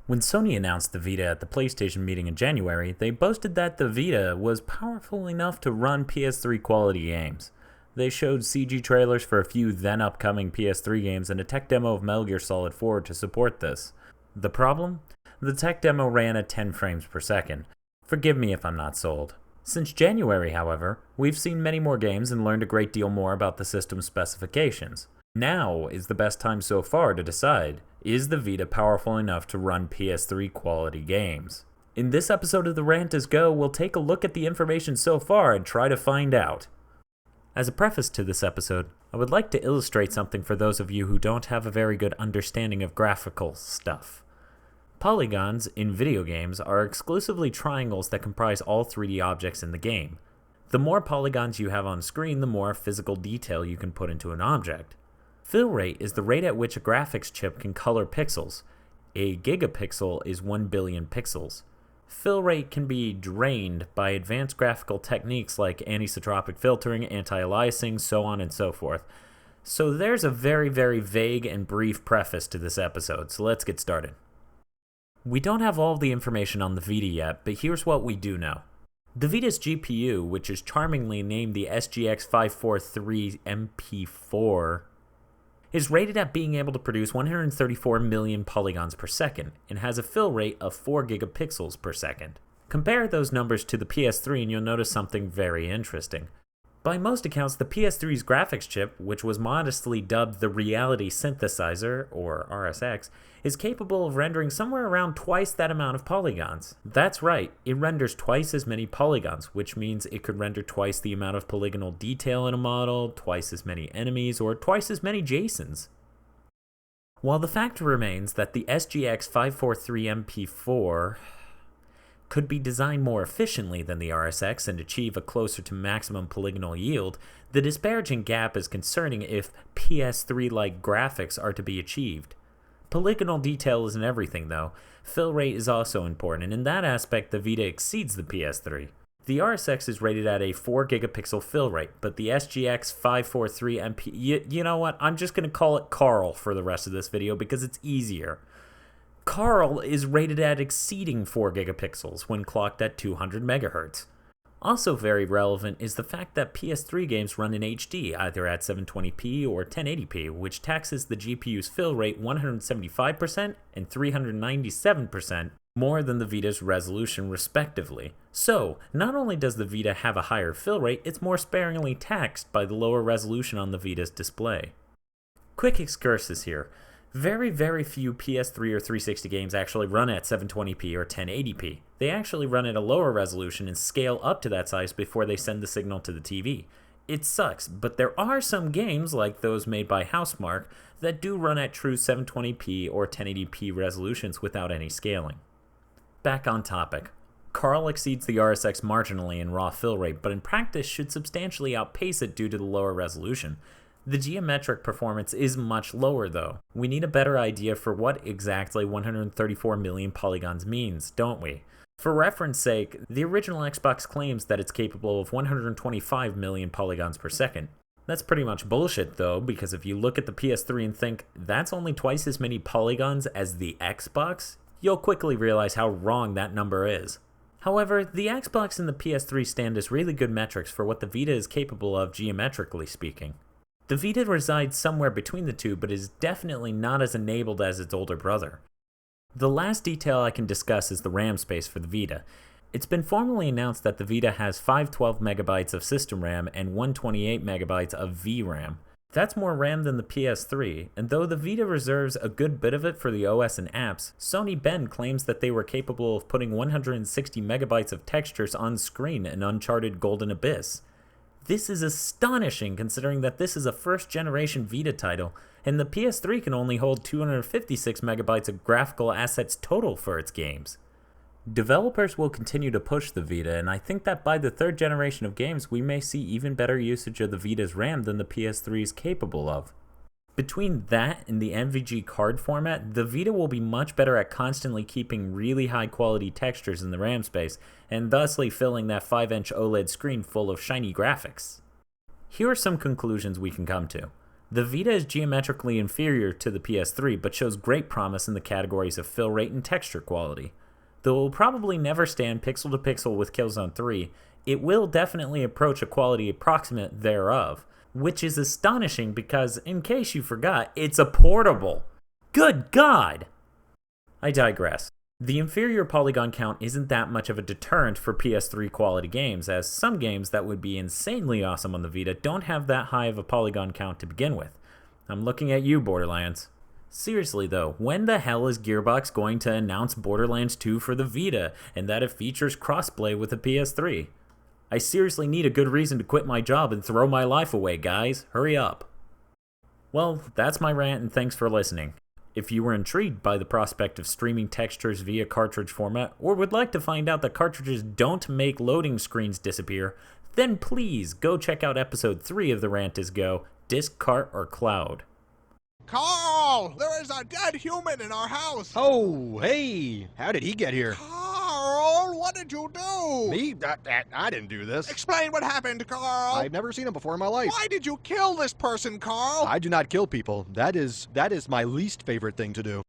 When Sony announced the Vita at the PlayStation meeting in January, they boasted that the Vita was powerful enough to run PS3 quality games. They showed CG trailers for a few then upcoming PS3 games and a tech demo of Metal Gear Solid 4 to support this. The problem? The tech demo ran at 10 frames per second. Forgive me if I'm not sold. Since January, however, we've seen many more games and learned a great deal more about the system's specifications. Now is the best time so far to decide, is the Vita powerful enough to run PS3 quality games? In this episode of The Rant Is Go, we'll take a look at the information so far and try to find out. As a preface to this episode, I would like to illustrate something for those of you who don't have a very good understanding of graphical stuff. Polygons in video games are exclusively triangles that comprise all 3D objects in the game. The more polygons you have on screen, the more physical detail you can put into an object. Fill rate is the rate at which a graphics chip can color pixels. A gigapixel is 1 billion pixels. Fill rate can be drained by advanced graphical techniques like anisotropic filtering, anti-aliasing, so on and so forth. So there's a very vague and brief preface to this episode, so let's get started. We don't have all the information on the Vita yet, but here's what we do know. The Vita's GPU, which is charmingly named the SGX 543 MP4, is rated at being able to produce 134 million polygons per second and has a fill rate of 4 gigapixels per second. Compare those numbers to the PS3 and you'll notice something very interesting. By most accounts, the PS3's graphics chip, which was modestly dubbed the Reality Synthesizer, or RSX, is capable of rendering somewhere around twice that amount of polygons. That's right, it renders twice as many polygons, which means it could render twice the amount of polygonal detail in a model, twice as many enemies, or twice as many JSONs. While the fact remains that the SGX 543 MP4 could be designed more efficiently than the RSX and achieve a closer to maximum polygonal yield, the disparaging gap is concerning if PS3-like graphics are to be achieved. Polygonal detail isn't everything though. Fill rate is also important, and in that aspect the Vita exceeds the PS3. The RSX is rated at a 4 gigapixel fill rate, but the SGX 543 MP... You know what? I'm just going to call it Carl for the rest of this video because it's easier. Carl is rated at exceeding 4 gigapixels when clocked at 200 megahertz. Also very relevant is the fact that PS3 games run in HD, either at 720p or 1080p, which taxes the GPU's fill rate 175% and 397% more than the Vita's resolution respectively. So, not only does the Vita have a higher fill rate, it's more sparingly taxed by the lower resolution on the Vita's display. Quick excursus here. Very few PS3 or 360 games actually run at 720p or 1080p. They actually run at a lower resolution and scale up to that size before they send the signal to the TV. It sucks, but there are some games, like those made by Housemarque, that do run at true 720p or 1080p resolutions without any scaling. Back on topic. Carl exceeds the RSX marginally in raw fill rate, but in practice should substantially outpace it due to the lower resolution. The geometric performance is much lower though. We need a better idea for what exactly 134 million polygons means, don't we? For reference sake, the original Xbox claims that it's capable of 125 million polygons per second. That's pretty much bullshit though, because if you look at the PS3 and think, that's only twice as many polygons as the Xbox, you'll quickly realize how wrong that number is. However, the Xbox and the PS3 stand as really good metrics for what the Vita is capable of geometrically speaking. The Vita resides somewhere between the two, but is definitely not as enabled as its older brother. The last detail I can discuss is the RAM space for the Vita. It's been formally announced that the Vita has 512 megabytes of system RAM and 128 megabytes of VRAM. That's more RAM than the PS3, and though the Vita reserves a good bit of it for the OS and apps, Sony Ben claims that they were capable of putting 160 megabytes of textures on screen in Uncharted Golden Abyss. This is astonishing considering that this is a first-generation Vita title, and the PS3 can only hold 256 megabytes of graphical assets total for its games. Developers will continue to push the Vita, and I think that by the third generation of games we may see even better usage of the Vita's RAM than the PS3 is capable of. Between that and the NVG card format, the Vita will be much better at constantly keeping really high quality textures in the RAM space, and thusly filling that 5-inch OLED screen full of shiny graphics. Here are some conclusions we can come to. The Vita is geometrically inferior to the PS3, but shows great promise in the categories of fill rate and texture quality. Though it will probably never stand pixel to pixel with Killzone 3, it will definitely approach a quality approximate thereof, which is astonishing because, in case you forgot, it's a portable. Good God! I digress. The inferior polygon count isn't that much of a deterrent for PS3 quality games, as some games that would be insanely awesome on the Vita don't have that high of a polygon count to begin with. I'm looking at you, Borderlands. Seriously though, when the hell is Gearbox going to announce Borderlands 2 for the Vita, and that it features crossplay with the PS3? I seriously need a good reason to quit my job and throw my life away, guys. Hurry up. Well, that's my rant, and thanks for listening. If you were intrigued by the prospect of streaming textures via cartridge format, or would like to find out that cartridges don't make loading screens disappear, then please go check out episode 3 of The Rant Is Go, Disk, Cart, or Cloud. Carl! There is a dead human in our house! Oh, hey! How did he get here? Carl, what did you do? Me? I didn't do this. Explain what happened, Carl! I've never seen him before in my life. Why did you kill this person, Carl? I do not kill people. That is my least favorite thing to do.